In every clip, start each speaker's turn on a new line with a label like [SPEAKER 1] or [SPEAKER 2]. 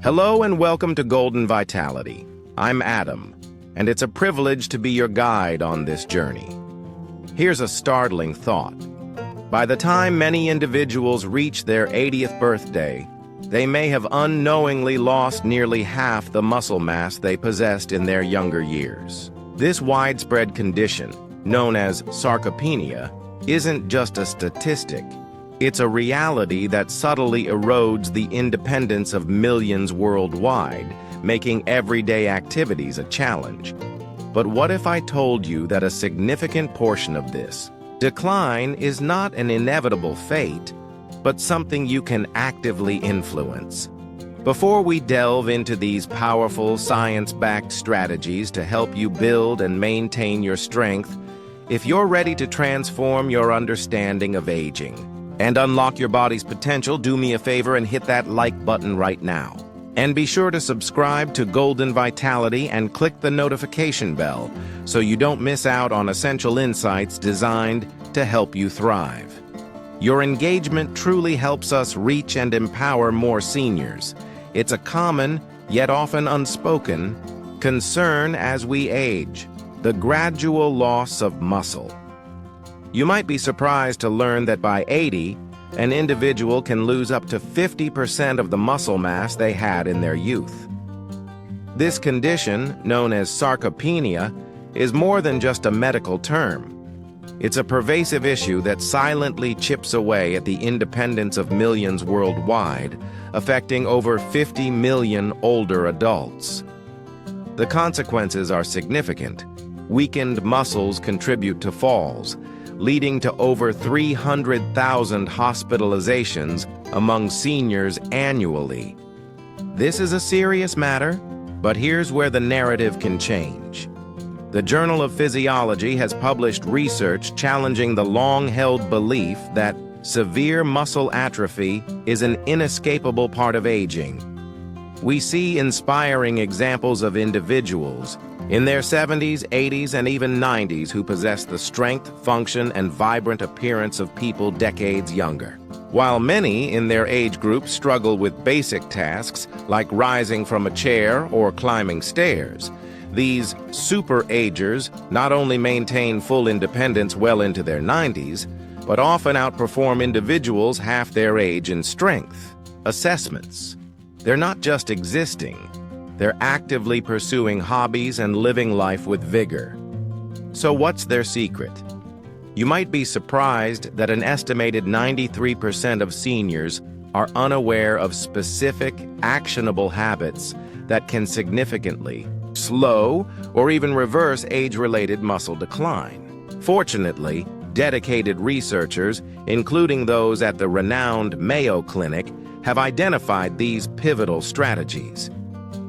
[SPEAKER 1] Hello and welcome to Golden Vitality. I'm Adam, and it's a privilege to be your guide on this journey. Here's a startling thought. By the time many individuals reach their 80th birthday, they may have unknowingly lost nearly half the muscle mass they possessed in their younger years. This widespread condition, known as sarcopenia, isn't just a statistic. It's a reality that subtly erodes the independence of millions worldwide, making everyday activities a challenge. But what if I told you that a significant portion of this decline is not an inevitable fate, but something you can actively influence? Before we delve into these powerful science-backed strategies to help you build and maintain your strength, if you're ready to transform your understanding of aging and unlock your body's potential, do me a favor and hit that like button right now. And be sure to subscribe to Golden Vitality and click the notification bell so you don't miss out on essential insights designed to help you thrive. Your engagement truly helps us reach and empower more seniors. It's a common, yet often unspoken, concern as we age: the gradual loss of muscle. You might be surprised to learn that by 80, an individual can lose up to 50% of the muscle mass they had in their youth. This condition, known as sarcopenia, is more than just a medical term. It's a pervasive issue that silently chips away at the independence of millions worldwide, affecting over 50 million older adults. The consequences are significant. Weakened muscles contribute to falls, leading to over 300,000 hospitalizations among seniors annually. This is a serious matter, but here's where the narrative can change. The Journal of Physiology has published research challenging the long-held belief that severe muscle atrophy is an inescapable part of aging. We see inspiring examples of individuals in their 70s, 80s, and even 90s who possess the strength, function, and vibrant appearance of people decades younger. While many in their age group struggle with basic tasks like rising from a chair or climbing stairs, these super-agers not only maintain full independence well into their 90s, but often outperform individuals half their age in strength. Assessments. They're not just existing. They're actively pursuing hobbies and living life with vigor. So what's their secret? You might be surprised that an estimated 93% of seniors are unaware of specific, actionable habits that can significantly slow or even reverse age-related muscle decline. Fortunately, dedicated researchers, including those at the renowned Mayo Clinic, have identified these pivotal strategies.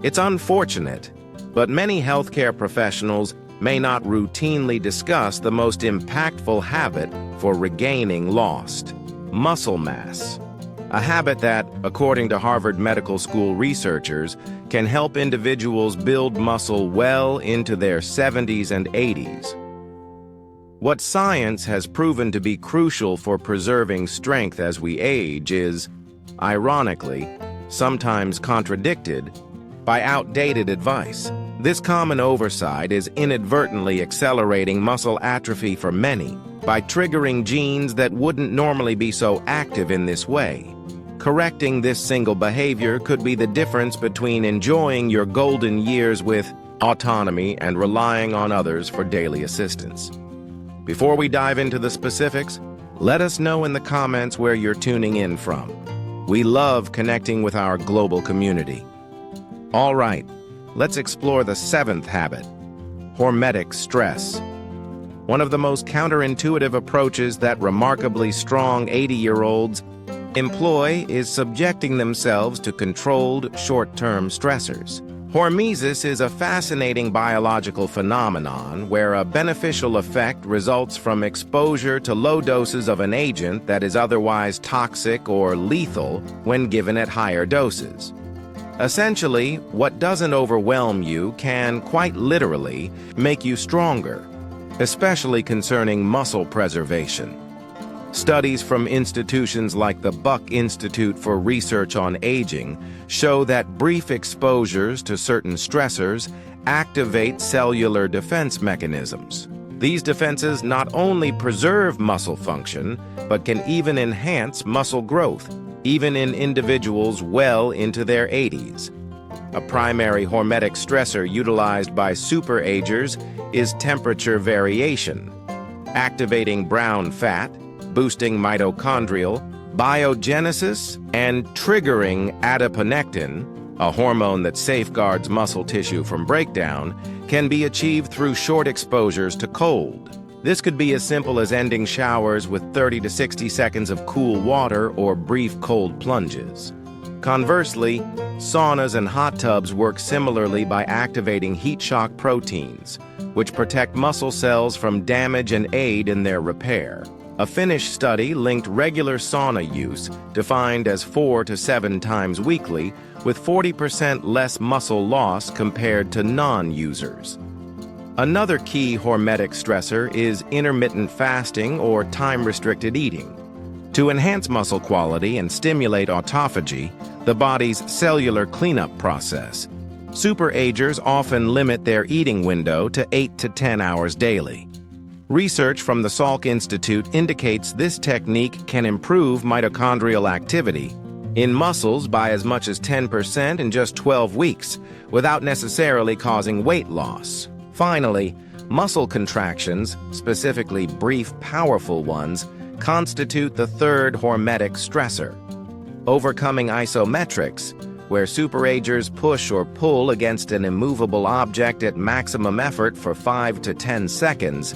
[SPEAKER 1] It's unfortunate, but many healthcare professionals may not routinely discuss the most impactful habit for regaining lost muscle mass. A habit that, according to Harvard Medical School researchers, can help individuals build muscle well into their 70s and 80s. What science has proven to be crucial for preserving strength as we age is, ironically, sometimes contradicted by outdated advice. This common oversight is inadvertently accelerating muscle atrophy for many by triggering genes that wouldn't normally be so active in this way. Correcting this single behavior could be the difference between enjoying your golden years with autonomy and relying on others for daily assistance. Before we dive into the specifics, let us know in the comments where you're tuning in from. We love connecting with our global community. All right, let's explore the seventh habit: hormetic stress. One of the most counterintuitive approaches that remarkably strong 80-year-olds employ is subjecting themselves to controlled short-term stressors. Hormesis is a fascinating biological phenomenon where a beneficial effect results from exposure to low doses of an agent that is otherwise toxic or lethal when given at higher doses. Essentially, what doesn't overwhelm you can, quite literally, make you stronger, especially concerning muscle preservation. Studies from institutions like the Buck Institute for Research on Aging show that brief exposures to certain stressors activate cellular defense mechanisms. These defenses not only preserve muscle function, but can even enhance muscle growth, even in individuals well into their 80s. A primary hormetic stressor utilized by superagers is temperature variation. Activating brown fat, boosting mitochondrial biogenesis, and triggering adiponectin, a hormone that safeguards muscle tissue from breakdown, can be achieved through short exposures to cold. This could be as simple as ending showers with 30 to 60 seconds of cool water or brief cold plunges. Conversely, saunas and hot tubs work similarly by activating heat shock proteins, which protect muscle cells from damage and aid in their repair. A Finnish study linked regular sauna use, defined as 4 to 7 times weekly, with 40% less muscle loss compared to non-users. Another key hormetic stressor is intermittent fasting or time-restricted eating. To enhance muscle quality and stimulate autophagy, the body's cellular cleanup process, superagers often limit their eating window to 8 to 10 hours daily. Research from the Salk Institute indicates this technique can improve mitochondrial activity in muscles by as much as 10% in just 12 weeks, without necessarily causing weight loss. Finally, muscle contractions, specifically brief, powerful ones, constitute the third hormetic stressor. Overcoming isometrics, where superagers push or pull against an immovable object at maximum effort for 5 to 10 seconds,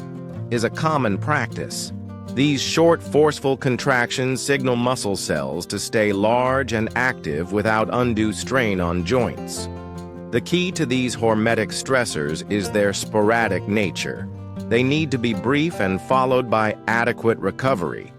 [SPEAKER 1] is a common practice. These short, forceful contractions signal muscle cells to stay large and active without undue strain on joints. The key to these hormetic stressors is their sporadic nature. They need to be brief and followed by adequate recovery.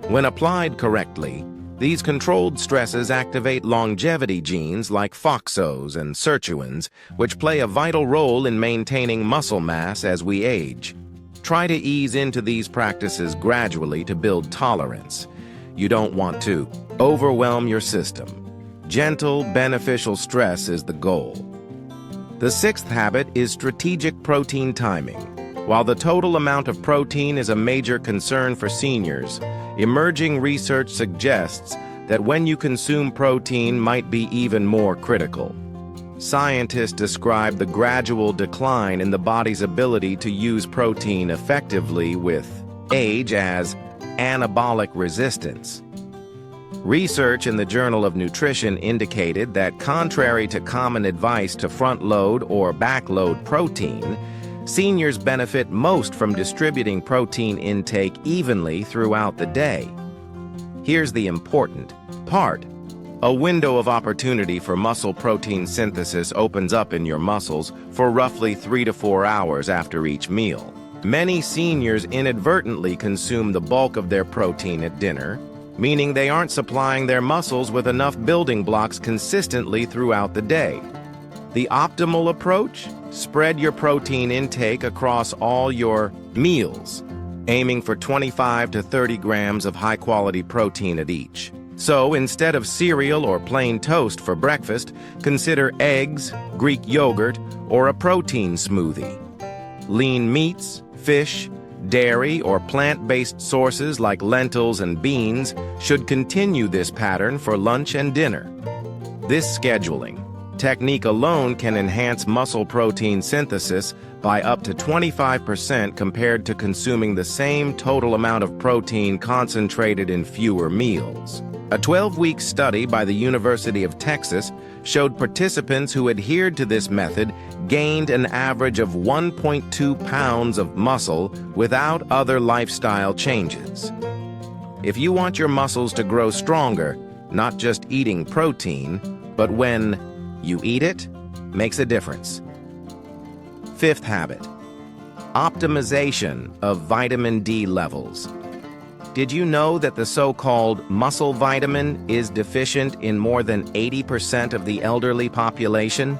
[SPEAKER 1] When applied correctly, these controlled stresses activate longevity genes like FOXOs and sirtuins, which play a vital role in maintaining muscle mass as we age. Try to ease into these practices gradually to build tolerance. You don't want to overwhelm your system. Gentle, beneficial stress is the goal. The sixth habit is strategic protein timing. While the total amount of protein is a major concern for seniors, emerging research suggests that when you consume protein might be even more critical. Scientists describe the gradual decline in the body's ability to use protein effectively with age as anabolic resistance. Research in the Journal of Nutrition indicated that contrary to common advice to front-load or back-load protein, seniors benefit most from distributing protein intake evenly throughout the day. Here's the important part. A window of opportunity for muscle protein synthesis opens up in your muscles for roughly 3 to 4 hours after each meal. Many seniors inadvertently consume the bulk of their protein at dinner, meaning they aren't supplying their muscles with enough building blocks consistently throughout the day. The optimal approach? Spread your protein intake across all your meals, aiming for 25 to 30 grams of high-quality protein at each. So, instead of cereal or plain toast for breakfast, consider eggs, Greek yogurt, or a protein smoothie. Lean meats, fish, dairy, or plant-based sources like lentils and beans should continue this pattern for lunch and dinner. This scheduling technique alone can enhance muscle protein synthesis by up to 25% compared to consuming the same total amount of protein concentrated in fewer meals. A 12-week study by the University of Texas showed participants who adhered to this method gained an average of 1.2 pounds of muscle without other lifestyle changes. If you want your muscles to grow stronger, not just eating protein, but when you eat it, makes a difference. Fifth habit, optimization of vitamin D levels. Did you know that the so-called muscle vitamin is deficient in more than 80% of the elderly population?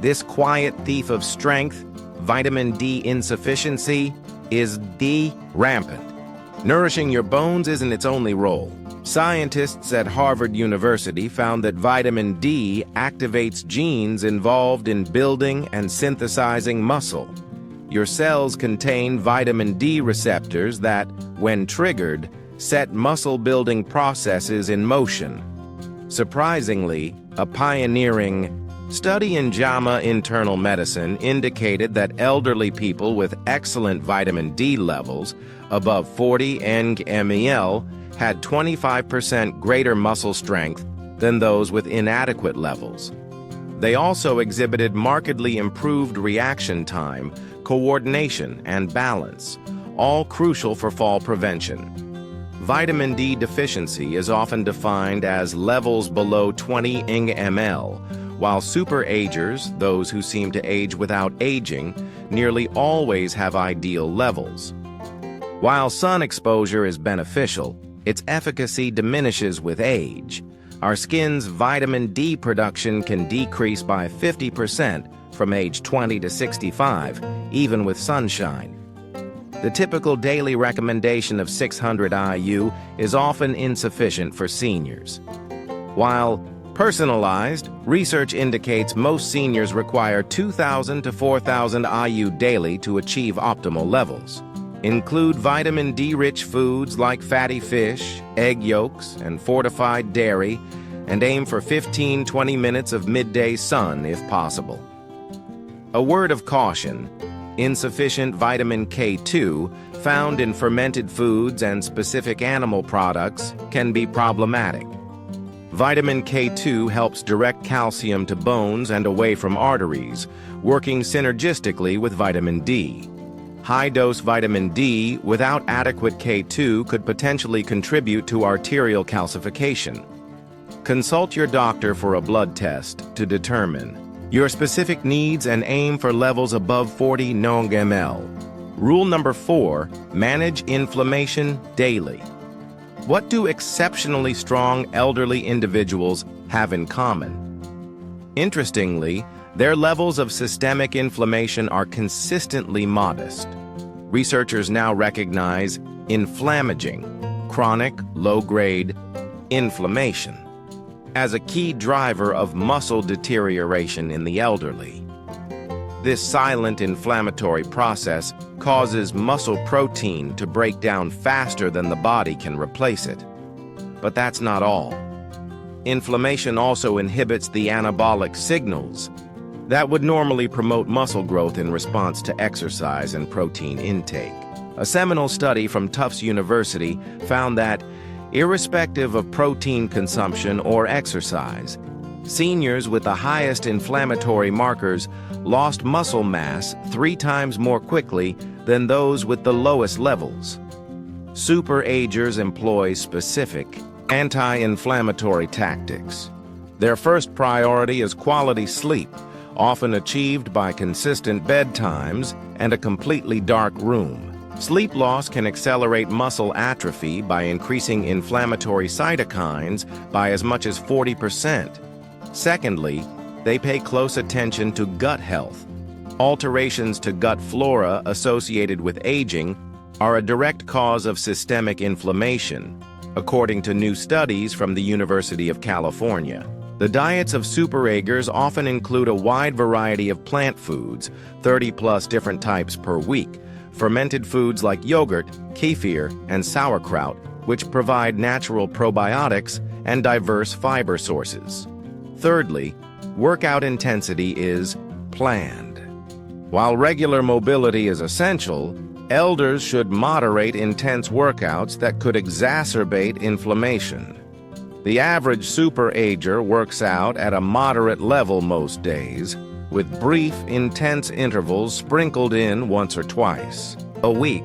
[SPEAKER 1] This quiet thief of strength, vitamin D insufficiency, is rampant. Nourishing your bones isn't its only role. Scientists at Harvard University found that vitamin D activates genes involved in building and synthesizing muscle. Your cells contain vitamin D receptors that, when triggered, set muscle-building processes in motion. Surprisingly, a pioneering study in JAMA Internal Medicine indicated that elderly people with excellent vitamin D levels, above 40 ng/ml, had 25% greater muscle strength than those with inadequate levels. They also exhibited markedly improved reaction time, coordination, and balance, all crucial for fall prevention. Vitamin D deficiency is often defined as levels below 20 ng/ml, while superagers, those who seem to age without aging, nearly always have ideal levels. While sun exposure is beneficial, its efficacy diminishes with age. Our skin's vitamin D production can decrease by 50% from age 20 to 65, even with sunshine. The typical daily recommendation of 600 IU is often insufficient for seniors. While personalized, research indicates most seniors require 2,000 to 4,000 IU daily to achieve optimal levels. Include vitamin D-rich foods like fatty fish, egg yolks, and fortified dairy, and aim for 15-20 minutes of midday sun if possible. A word of caution: insufficient vitamin K2 found in fermented foods and specific animal products can be problematic. Vitamin K2 helps direct calcium to bones and away from arteries, working synergistically with vitamin D. High-dose vitamin D without adequate K2 could potentially contribute to arterial calcification. Consult your doctor for a blood test to determine your specific needs and aim for levels above 40 ng/ml. Rule number 4, manage inflammation daily. What do exceptionally strong elderly individuals have in common? Interestingly, their levels of systemic inflammation are consistently modest. Researchers now recognize inflammaging, chronic, low-grade inflammation, as a key driver of muscle deterioration in the elderly. This silent inflammatory process causes muscle protein to break down faster than the body can replace it. But that's not all. Inflammation also inhibits the anabolic signals that would normally promote muscle growth in response to exercise and protein intake. A seminal study from Tufts University found that, irrespective of protein consumption or exercise, seniors with the highest inflammatory markers lost muscle mass 3 times more quickly than those with the lowest levels. Superagers employ specific anti-inflammatory tactics. Their first priority is quality sleep, often achieved by consistent bedtimes and a completely dark room. Sleep loss can accelerate muscle atrophy by increasing inflammatory cytokines by as much as 40%. Secondly, they pay close attention to gut health. Alterations to gut flora associated with aging are a direct cause of systemic inflammation, according to new studies from the University of California. The diets of superagers often include a wide variety of plant foods, 30+ different types per week, fermented foods like yogurt, kefir, and sauerkraut, which provide natural probiotics and diverse fiber sources. Thirdly, workout intensity is planned. While regular mobility is essential, elders should moderate intense workouts that could exacerbate inflammation. The average superager works out at a moderate level most days, with brief, intense intervals sprinkled in once or twice a week.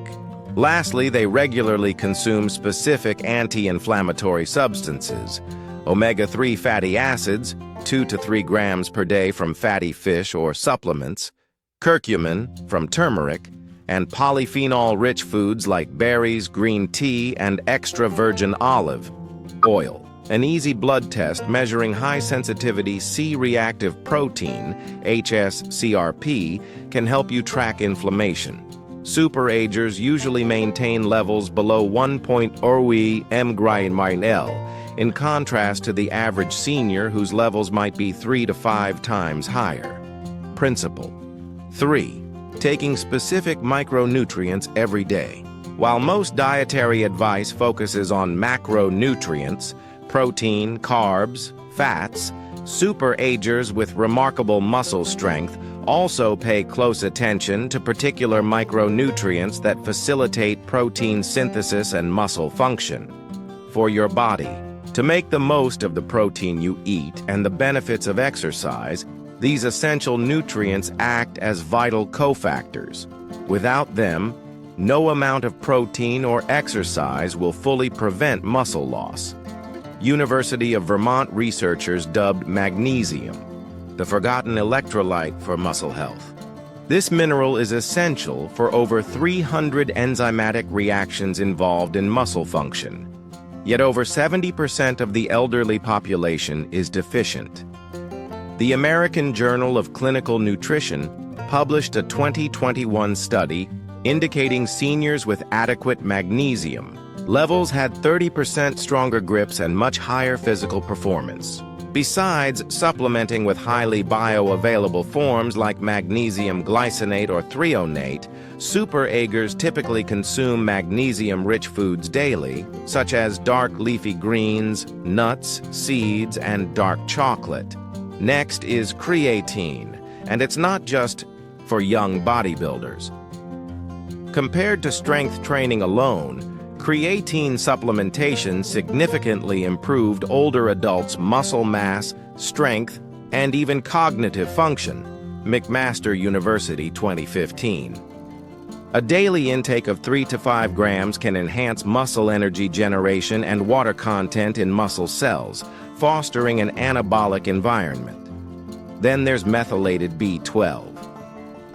[SPEAKER 1] Lastly, they regularly consume specific anti-inflammatory substances: omega-3 fatty acids, 2 to 3 grams per day from fatty fish or supplements, curcumin from turmeric, and polyphenol-rich foods like berries, green tea, and extra virgin olive oil. An easy blood test measuring high-sensitivity C-reactive protein, HSCRP, can help you track inflammation. Superagers usually maintain levels below 1.0 mg/ml, in contrast to the average senior whose levels might be 3 to 5 times higher. Principle 3. Taking specific micronutrients every day. While most dietary advice focuses on macronutrients, protein, carbs, fats, superagers with remarkable muscle strength also pay close attention to particular micronutrients that facilitate protein synthesis and muscle function. For your body, to make the most of the protein you eat and the benefits of exercise, these essential nutrients act as vital cofactors. Without them, no amount of protein or exercise will fully prevent muscle loss. University of Vermont researchers dubbed magnesium the forgotten electrolyte for muscle health. This mineral is essential for over 300 enzymatic reactions involved in muscle function. Yet over 70% of the elderly population is deficient. The American Journal of Clinical Nutrition published a 2021 study indicating seniors with adequate magnesium levels had 30% stronger grips and much higher physical performance. Besides supplementing with highly bioavailable forms like magnesium glycinate or threonate, superagers typically consume magnesium-rich foods daily, such as dark leafy greens, nuts, seeds, and dark chocolate. Next is creatine, and it's not just for young bodybuilders. Compared to strength training alone, creatine supplementation significantly improved older adults' muscle mass, strength, and even cognitive function. McMaster University 2015. A daily intake of 3 to 5 grams can enhance muscle energy generation and water content in muscle cells, fostering an anabolic environment. Then there's methylated B12.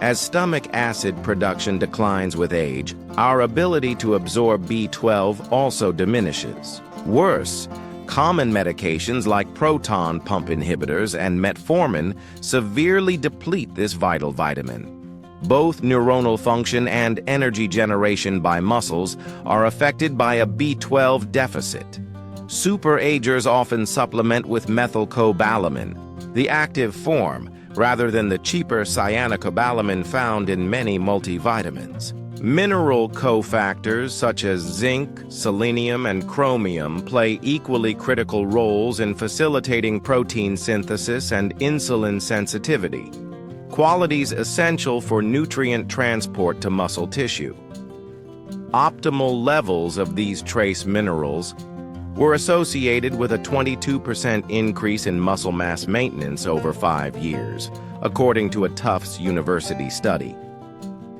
[SPEAKER 1] As stomach acid production declines with age, our ability to absorb B12 also diminishes. Worse, common medications like proton pump inhibitors and metformin severely deplete this vital vitamin. Both neuronal function and energy generation by muscles are affected by a B12 deficit. Superagers often supplement with methylcobalamin, the active form, rather than the cheaper cyanocobalamin found in many multivitamins. Mineral cofactors such as zinc, selenium, and chromium play equally critical roles in facilitating protein synthesis and insulin sensitivity, qualities essential for nutrient transport to muscle tissue. Optimal levels of these trace minerals were associated with a 22% increase in muscle mass maintenance over 5 years, according to a Tufts University study.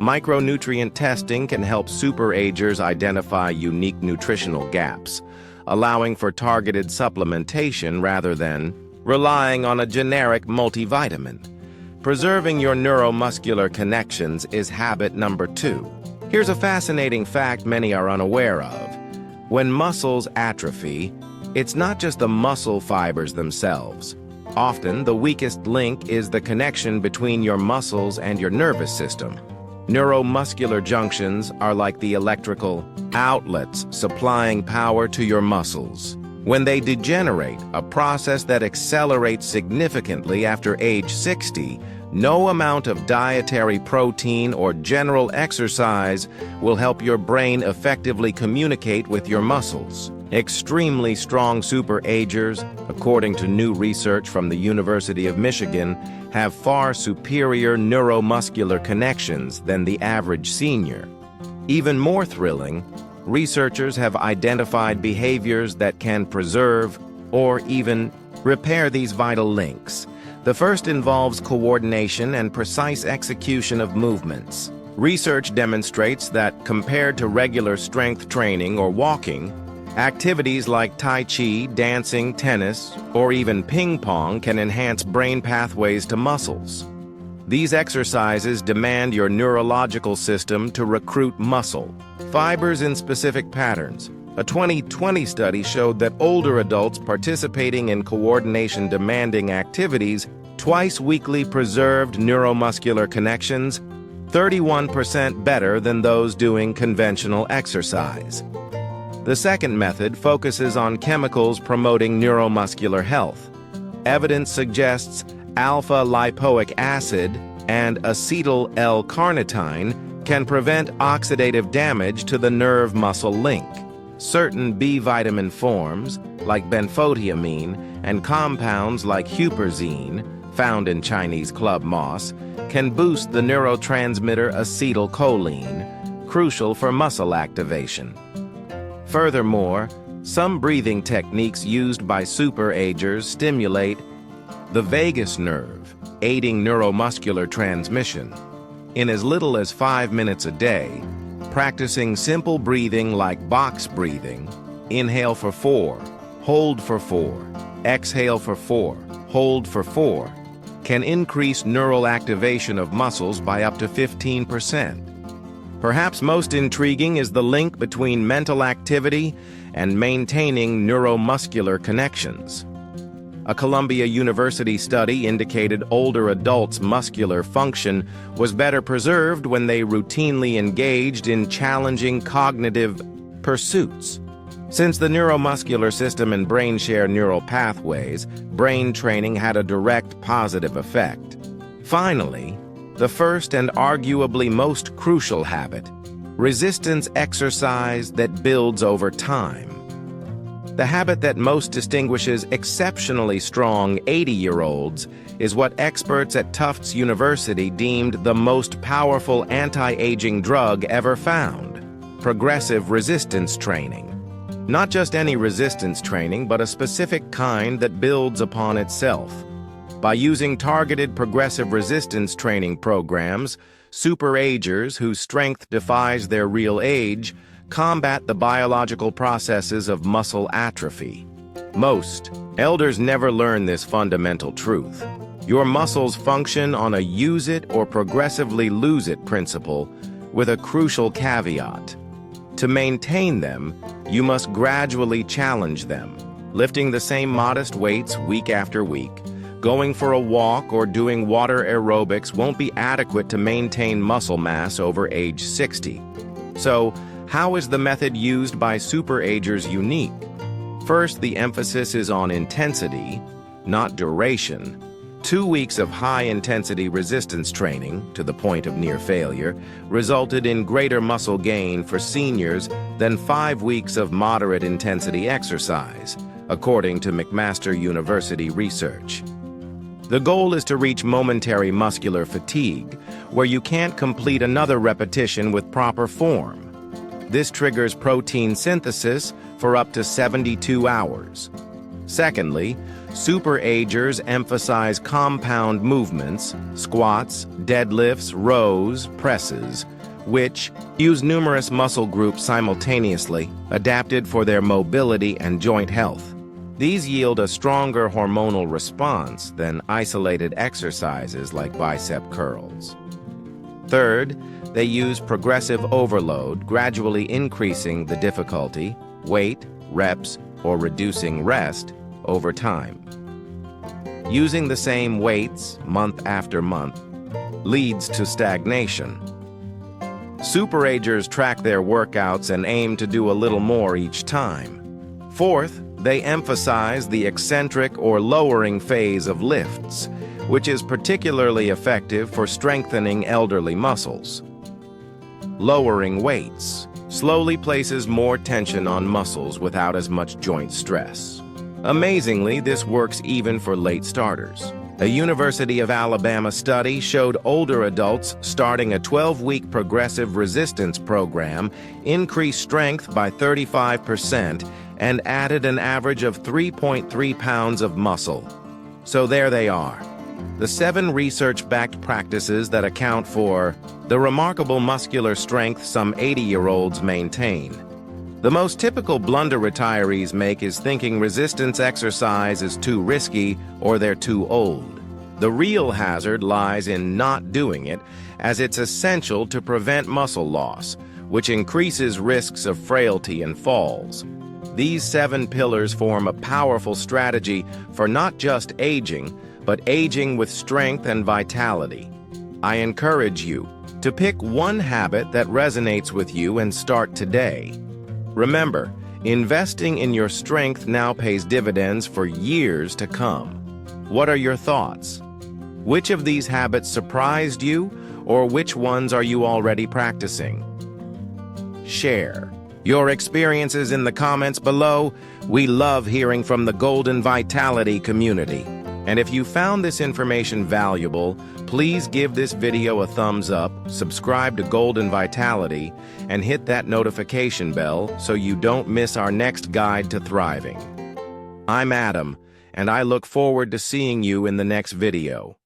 [SPEAKER 1] Micronutrient testing can help superagers identify unique nutritional gaps, allowing for targeted supplementation rather than relying on a generic multivitamin. Preserving your neuromuscular connections is habit number 2. Here's a fascinating fact many are unaware of. When muscles atrophy, it's not just the muscle fibers themselves. Often, the weakest link is the connection between your muscles and your nervous system. Neuromuscular junctions are like the electrical outlets supplying power to your muscles. When they degenerate, a process that accelerates significantly after age 60, no amount of dietary protein or general exercise will help your brain effectively communicate with your muscles. Extremely strong superagers, according to new research from the University of Michigan, have far superior neuromuscular connections than the average senior. Even more thrilling, researchers have identified behaviors that can preserve or even repair these vital links. The first involves coordination and precise execution of movements. Research demonstrates that compared to regular strength training or walking, activities like Tai Chi, dancing, tennis, or even ping pong can enhance brain pathways to muscles. These exercises demand your neurological system to recruit muscle fibers in specific patterns. A 2020 study showed that older adults participating in coordination-demanding activities twice weekly preserved neuromuscular connections 31% better than those doing conventional exercise. The second method focuses on chemicals promoting neuromuscular health. Evidence suggests alpha-lipoic acid and acetyl L-carnitine can prevent oxidative damage to the nerve-muscle link. Certain B vitamin forms, like benfotiamine, and compounds like huperzine, found in Chinese club moss, can boost the neurotransmitter acetylcholine, crucial for muscle activation. Furthermore, some breathing techniques used by superagers stimulate the vagus nerve, aiding neuromuscular transmission. In as little as 5 minutes a day, practicing simple breathing like box breathing, inhale for 4, hold for 4, exhale for 4, hold for 4, can increase neural activation of muscles by up to 15%. Perhaps most intriguing is the link between mental activity and maintaining neuromuscular connections. A Columbia University study indicated older adults' muscular function was better preserved when they routinely engaged in challenging cognitive pursuits. Since the neuromuscular system and brain share neural pathways, brain training had a direct positive effect. Finally, the first and arguably most crucial habit, resistance exercise that builds over time. The habit that most distinguishes exceptionally strong 80-year-olds is what experts at Tufts University deemed the most powerful anti-aging drug ever found: progressive resistance training. Not just any resistance training, but a specific kind that builds upon itself. By using targeted progressive resistance training programs, superagers whose strength defies their real age combat the biological processes of muscle atrophy. Most elders never learn this fundamental truth. Your muscles function on a use it or progressively lose it principle, with a crucial caveat. To maintain them, you must gradually challenge them, lifting the same modest weights week after week. Going for a walk or doing water aerobics won't be adequate to maintain muscle mass over age 60. So, how is the method used by superagers unique? First, the emphasis is on intensity, not duration. 2 weeks of high-intensity resistance training, to the point of near failure, resulted in greater muscle gain for seniors than 5 weeks of moderate-intensity exercise, according to McMaster University research. The goal is to reach momentary muscular fatigue, where you can't complete another repetition with proper form. This triggers protein synthesis for up to 72 hours. Secondly, superagers emphasize compound movements, squats, deadlifts, rows, presses, which use numerous muscle groups simultaneously, adapted for their mobility and joint health. These yield a stronger hormonal response than isolated exercises like bicep curls. Third, they use progressive overload, gradually increasing the difficulty, weight, reps, or reducing rest over time. Using the same weights month after month leads to stagnation. Superagers track their workouts and aim to do a little more each time. Fourth, they emphasize the eccentric or lowering phase of lifts, which is particularly effective for strengthening elderly muscles. Lowering weights slowly places more tension on muscles without as much joint stress. Amazingly, this works even for late starters. A University of Alabama study showed older adults starting a 12-week progressive resistance program increased strength by 35% and added an average of 3.3 pounds of muscle. So there they are, the 7 research-backed practices that account for the remarkable muscular strength some 80-year-olds maintain. The most typical blunder retirees make is thinking resistance exercise is too risky or they're too old. The real hazard lies in not doing it, as it's essential to prevent muscle loss, which increases risks of frailty and falls. These 7 pillars form a powerful strategy for not just aging, but aging with strength and vitality. I encourage you to pick one habit that resonates with you and start today. Remember, investing in your strength now pays dividends for years to come. What are your thoughts? Which of these habits surprised you, or which ones are you already practicing? Share your experiences in the comments below. We love hearing from the Golden Vitality community. And if you found this information valuable, please give this video a thumbs up, subscribe to Golden Vitality, and hit that notification bell so you don't miss our next guide to thriving. I'm Adam, and I look forward to seeing you in the next video.